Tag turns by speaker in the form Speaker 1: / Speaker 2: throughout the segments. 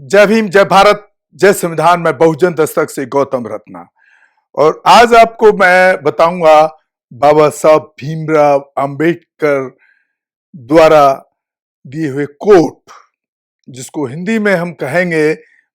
Speaker 1: जय भीम, जय भारत, जय संविधान। मैं बहुजन दस्तक से गौतम रत्ना। और आज आपको मैं बताऊंगा बाबा साहब भीमराव अंबेडकर द्वारा दिए हुए कोट, जिसको हिंदी में हम कहेंगे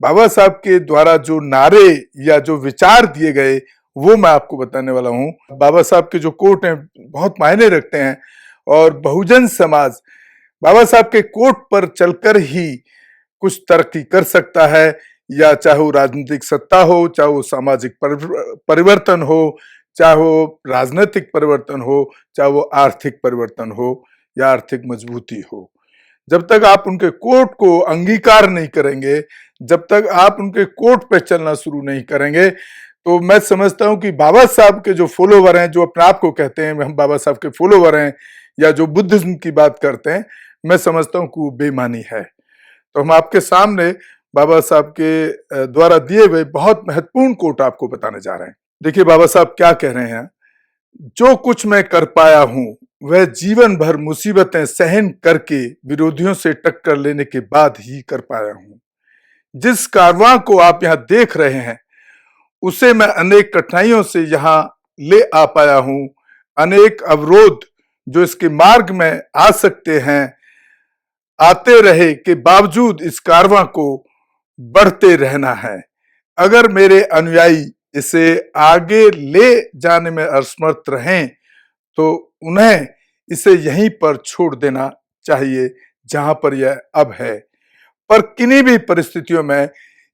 Speaker 1: बाबा साहब के द्वारा जो नारे या जो विचार दिए गए, वो मैं आपको बताने वाला हूं। बाबा साहब के जो कोट हैं बहुत मायने रखते हैं और बहुजन समाज बाबा साहब के कोट पर चलकर ही कुछ तरक्की कर सकता है, या चाहे वो राजनीतिक सत्ता हो, चाहे वो सामाजिक परिवर्तन हो, चाहे वो राजनीतिक परिवर्तन हो, चाहे वो आर्थिक परिवर्तन हो या आर्थिक मजबूती हो। जब तक आप उनके कोट को अंगीकार नहीं करेंगे, जब तक आप उनके कोट पे चलना शुरू नहीं करेंगे, तो मैं समझता हूं कि बाबा साहब के जो फॉलोवर हैं, जो अपने आप को कहते हैं हम बाबा साहब के फॉलोवर हैं, या जो बुद्धिज्म की बात करते हैं, मैं समझता हूं कि वो बेईमानी है। तो हम आपके सामने बाबा साहब के द्वारा दिए हुए बहुत महत्वपूर्ण कोट आपको बताने जा रहे हैं। देखिए बाबा साहब क्या कह रहे हैं। जो कुछ मैं कर पाया हूं वह जीवन भर मुसीबतें सहन करके विरोधियों से टक्कर लेने के बाद ही कर पाया हूं। जिस कारवां को आप यहां देख रहे हैं उसे मैं अनेक कठिनाइयों से यहां ले आ पाया हूं। अनेक अवरोध जो इसके मार्ग में आ सकते हैं आते रहे के बावजूद इस कारवां को बढ़ते रहना है। अगर मेरे अनुयायी इसे आगे ले जाने में असमर्थ रहें तो उन्हें इसे यहीं पर छोड़ देना चाहिए जहां पर यह अब है। पर किन्हीं भी परिस्थितियों में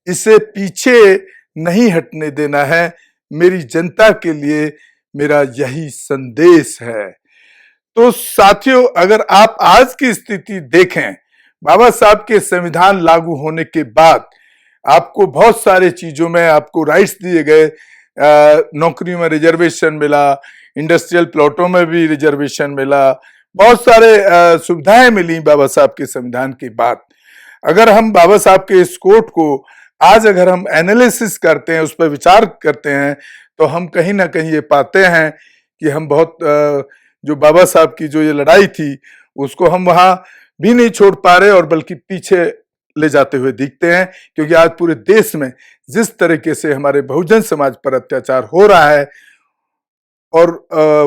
Speaker 1: इसे पीछे नहीं हटने देना है। मेरी जनता के लिए मेरा यही संदेश है। तो साथियों, अगर आप आज की स्थिति देखें, बाबा साहब के संविधान लागू होने के बाद आपको बहुत सारे चीजों में आपको राइट्स दिए गए। नौकरियों में रिजर्वेशन मिला, इंडस्ट्रियल प्लॉटों में भी रिजर्वेशन मिला, बहुत सारे सुविधाएं मिली बाबा साहब के संविधान के बाद। अगर हम बाबा साहब के इस कोट को आज अगर हम एनालिसिस करते हैं, उस पर विचार करते हैं, तो हम कहीं ना कहीं ये पाते हैं कि हम बहुत जो बाबा साहब की जो ये लड़ाई थी उसको हम वहां भी नहीं छोड़ पा रहे और बल्कि पीछे ले जाते हुए दिखते हैं। क्योंकि आज पूरे देश में जिस तरीके से हमारे बहुजन समाज पर अत्याचार हो रहा है और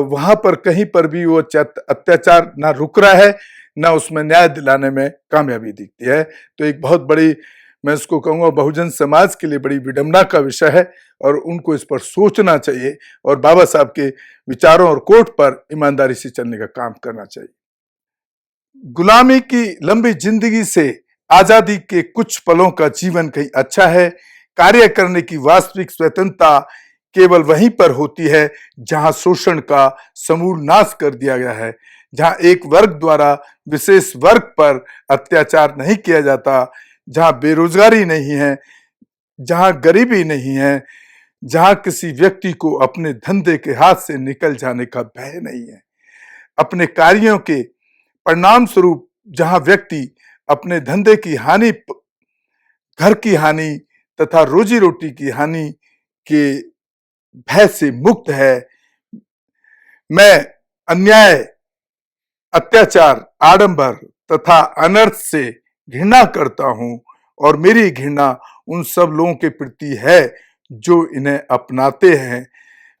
Speaker 1: वहां पर कहीं पर भी वो अत्याचार ना रुक रहा है, ना उसमें न्याय दिलाने में कामयाबी दिखती है। तो एक बहुत बड़ी, मैं इसको कहूंगा बहुजन समाज के लिए बड़ी विडंबना का विषय है और उनको इस पर सोचना चाहिए और बाबा साहब के विचारों और कोट पर ईमानदारी से चलने का काम करना चाहिए। गुलामी की लंबी जिंदगी से आजादी के कुछ पलों का जीवन कहीं अच्छा है। कार्य करने की वास्तविक स्वतंत्रता केवल वहीं पर होती है जहां शोषण का समूल नाश कर दिया गया है, जहां एक वर्ग द्वारा विशेष वर्ग पर अत्याचार नहीं किया जाता, जहां बेरोजगारी नहीं है, जहां गरीबी नहीं है, जहां किसी व्यक्ति को अपने धंधे के हाथ से निकल जाने का भय नहीं है, अपने कार्यों के परिणाम स्वरूप जहां व्यक्ति अपने धंधे की हानि, घर की हानि तथा रोजी रोटी की हानि के भय से मुक्त है। मैं अन्याय, अत्याचार, आडंबर तथा अनर्थ से घृणा करता हूं और मेरी घृणा उन सब लोगों के प्रति है जो इन्हें अपनाते हैं।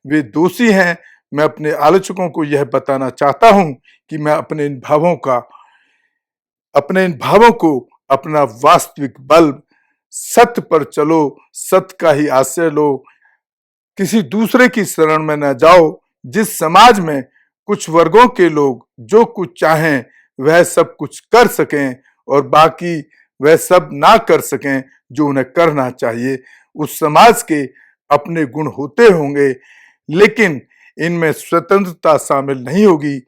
Speaker 1: वे दोषी हैं। मैं अपने आलोचकों को यह बताना चाहता हूं कि मैं अपने इन भावों को अपना वास्तविक बल, सत्य पर चलो, सत्य का ही आश्रय लो, किसी दूसरे की शरण में न जाओ। जिस समाज में कुछ वर्गों के लोग जो कुछ चाहें वह सब कुछ कर सकें और बाकी वह सब ना कर सकें जो उन्हें करना चाहिए, उस समाज के अपने गुण होते होंगे लेकिन इनमें स्वतंत्रता शामिल नहीं होगी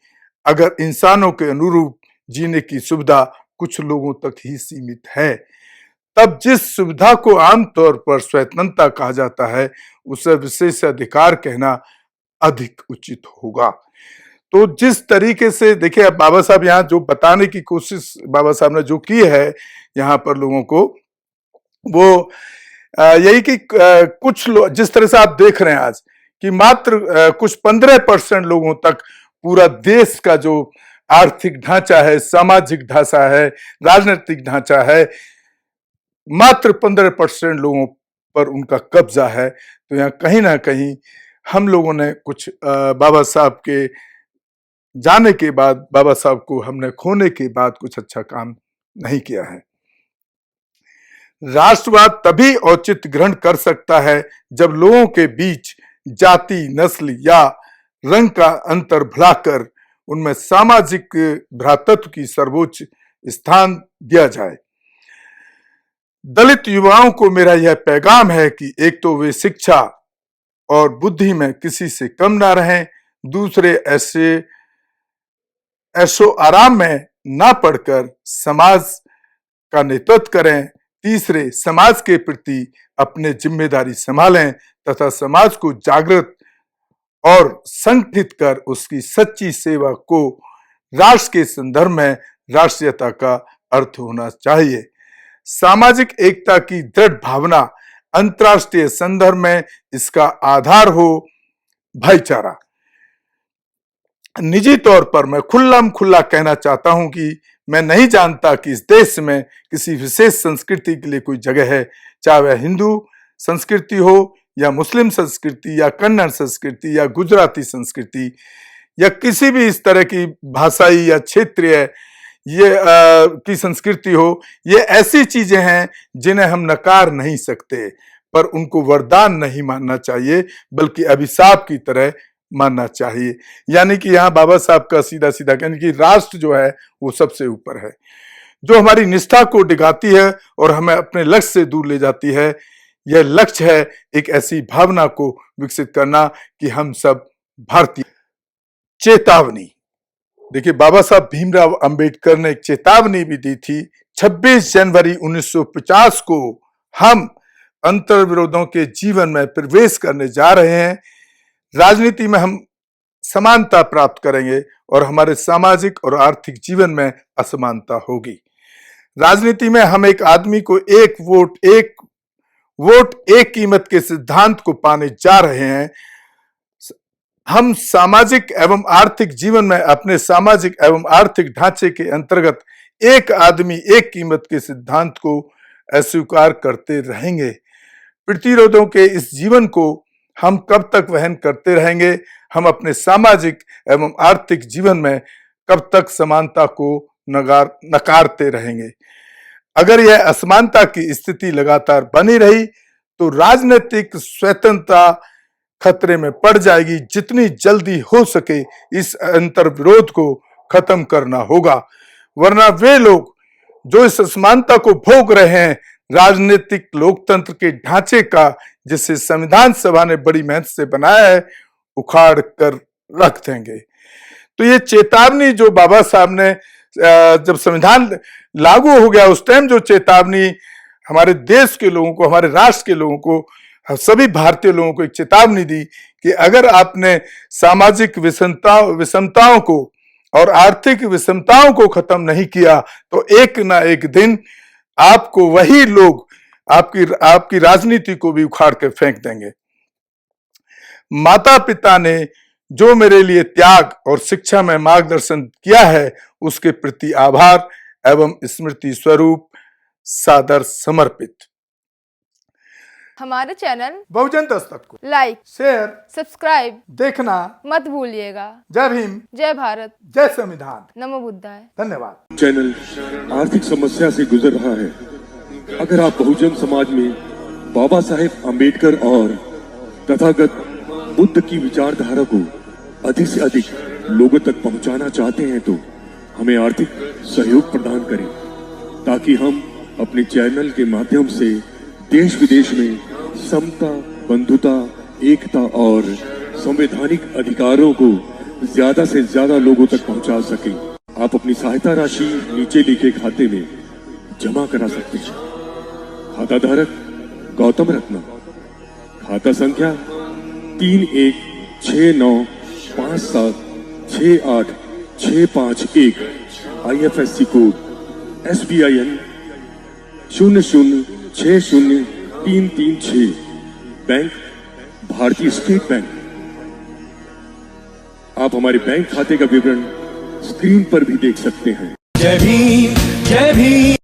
Speaker 1: अगर इंसानों के अनुरूप जीने की सुविधा कुछ लोगों तक ही सीमित है। तब जिस सुविधा को आमतौर पर स्वतंत्रता कहा जाता है उसे विशेषाधिकार कहना अधिक उचित होगा। तो जिस तरीके से देखिए, अब बाबा साहब यहाँ जो बताने की कोशिश बाबा साहब ने जो की है यहाँ पर लोगों को, वो यही कि कुछ लोग, जिस तरह से आप देख रहे हैं आज कि मात्र कुछ 15% लोगों तक पूरा देश का जो आर्थिक ढांचा है, सामाजिक ढांचा है, राजनीतिक ढांचा है, मात्र 15% लोगों पर उनका कब्जा है। तो यहाँ कहीं ना कहीं हम लोगों ने कुछ बाबा साहब के जाने के बाद, बाबा साहब को हमने खोने के बाद कुछ अच्छा काम नहीं किया है। राष्ट्रवाद तभी औचित्य ग्रहण कर सकता है जब लोगों के बीच जाति, नस्ल या रंग का अंतर भुलाकर उनमें सामाजिक भ्रातृत्व की सर्वोच्च स्थान दिया जाए। दलित युवाओं को मेरा यह पैगाम है कि एक तो वे शिक्षा और बुद्धि में किसी से कम ना रहें, दूसरे ऐशो आराम में ना पढ़कर समाज का नेतृत्व करें, तीसरे समाज के प्रति अपने जिम्मेदारी संभालें तथा समाज को जागृत और संगठित कर उसकी सच्ची सेवा को राष्ट्र के संदर्भ में राष्ट्रीयता का अर्थ होना चाहिए। सामाजिक एकता की दृढ़ भावना, अंतर्राष्ट्रीय संदर्भ में इसका आधार हो भाईचारा। निजी तौर पर मैं खुल्ला कहना चाहता हूं कि मैं नहीं जानता कि इस देश में किसी विशेष संस्कृति के लिए कोई जगह है, चाहे वह हिंदू संस्कृति हो या मुस्लिम संस्कृति या कन्नड़ संस्कृति या गुजराती संस्कृति या किसी भी इस तरह की भाषाई या क्षेत्रीय की संस्कृति हो। ये ऐसी चीजें हैं जिन्हें हम नकार नहीं सकते, पर उनको वरदान नहीं मानना चाहिए बल्कि अभिशाप की तरह मानना चाहिए। यानी कि यहाँ बाबा साहब का सीधा सीधा कहने की राष्ट्र जो है वो सबसे ऊपर है, जो हमारी निष्ठा को डिगाती है और हमें अपने लक्ष्य से दूर ले जाती है। यह लक्ष्य है एक ऐसी भावना को विकसित करना कि हम सब भारतीय। चेतावनी, देखिए बाबा साहब भीमराव अंबेडकर ने एक चेतावनी भी दी थी। 26 जनवरी 1950 को हम अंतर्विरोधों के जीवन में प्रवेश करने जा रहे हैं। राजनीति में हम समानता प्राप्त करेंगे और हमारे सामाजिक और आर्थिक जीवन में असमानता होगी। राजनीति में हम एक आदमी को एक वोट एक कीमत के सिद्धांत को पाने जा रहे हैं। हम सामाजिक एवं आर्थिक जीवन में अपने सामाजिक एवं आर्थिक ढांचे के अंतर्गत एक आदमी एक कीमत के सिद्धांत को अस्वीकार करते रहेंगे। प्रतिरोधों के इस जीवन को हम कब तक वहन करते रहेंगे? हम अपने सामाजिक एवं आर्थिक जीवन में कब तक समानता को नकारते रहेंगे? अगर यह असमानता की स्थिति लगातार बनी रही तो राजनीतिक स्वतंत्रता खतरे में पड़ जाएगी। जितनी जल्दी हो सके इस अंतर्विरोध को खत्म करना होगा, वरना वे लोग जो इस असमानता को भोग रहे हैं राजनीतिक लोकतंत्र के ढांचे का, जिसे संविधान सभा ने बड़ी मेहनत से बनाया है, उखाड़ कर रख देंगे। तो ये चेतावनी जो बाबा साहब ने जब संविधान लागू हो गया उस टाइम जो चेतावनी हमारे देश के लोगों को, हमारे राष्ट्र के लोगों को, सभी भारतीय लोगों को एक चेतावनी दी कि अगर आपने सामाजिक विषमताओं को और आर्थिक विषमताओं को खत्म नहीं किया तो एक ना एक दिन आपको वही लोग आपकी राजनीति को भी उखाड़ कर फेंक देंगे। माता पिता ने जो मेरे लिए त्याग और शिक्षा में मार्गदर्शन किया है उसके प्रति आभार एवं स्मृति स्वरूप सादर समर्पित।
Speaker 2: हमारे चैनल
Speaker 1: बहुजन दस्तक को
Speaker 2: लाइक,
Speaker 1: शेयर,
Speaker 2: सब्सक्राइब
Speaker 1: देखना
Speaker 2: मत भूलिएगा।
Speaker 1: जय भीम,
Speaker 2: जय भारत,
Speaker 1: जय संविधान,
Speaker 2: नमो बुद्धाय।
Speaker 1: धन्यवाद।
Speaker 3: चैनल आर्थिक समस्या से गुजर रहा है। अगर आप बहुजन समाज में बाबा साहेब अम्बेडकर और तथागत बुद्ध की विचारधारा को अधिक से अधिक लोगों तक पहुंचाना चाहते हैं तो हमें आर्थिक सहयोग प्रदान करें, ताकि हम अपने चैनल के माध्यम से देश विदेश में समता, बंधुता, एकता और संवैधानिक अधिकारों को ज्यादा से ज्यादा लोगों तक पहुंचा सकें। आप अपनी सहायता राशि नीचे लिखे खाते में जमा करा सकते हैं। खाता धारक गौतम रत्ना, खाता संख्या 316957686551, IFSC कोड SBIN 0060336, बैंक भारतीय स्टेट बैंक। आप हमारे बैंक खाते का विवरण स्क्रीन पर भी देख सकते हैं।
Speaker 4: जय भीम, जय भीम।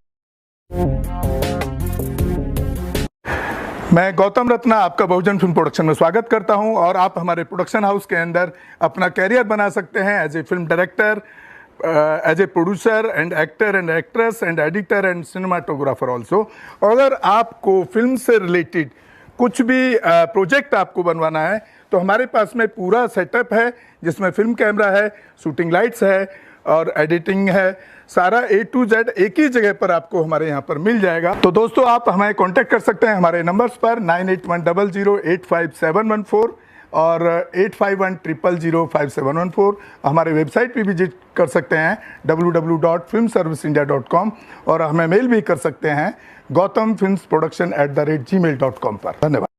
Speaker 1: मैं गौतम रत्ना आपका बहुजन फिल्म प्रोडक्शन में स्वागत करता हूं और आप हमारे प्रोडक्शन हाउस के अंदर अपना कैरियर बना सकते हैं as a film director, as a producer and actor and actress and editor and cinematographer also. अगर आपको फिल्म से रिलेटेड कुछ भी प्रोजेक्ट आपको बनवाना है तो हमारे पास में पूरा सेटअप है, जिसमें फिल्म कैमरा है, शूटिंग लाइट्स है और एडिटिंग है। सारा A to Z एक ही जगह पर आपको हमारे यहाँ पर मिल जाएगा। तो दोस्तों आप हमें कांटेक्ट कर सकते हैं हमारे नंबर्स पर 9810085714 और 8510005714। हमारे वेबसाइट पे विजिट कर सकते हैं www.filmserviceindia.com और हमें मेल भी कर सकते हैं gautamfilmsproduction@gmail.com पर। धन्यवाद।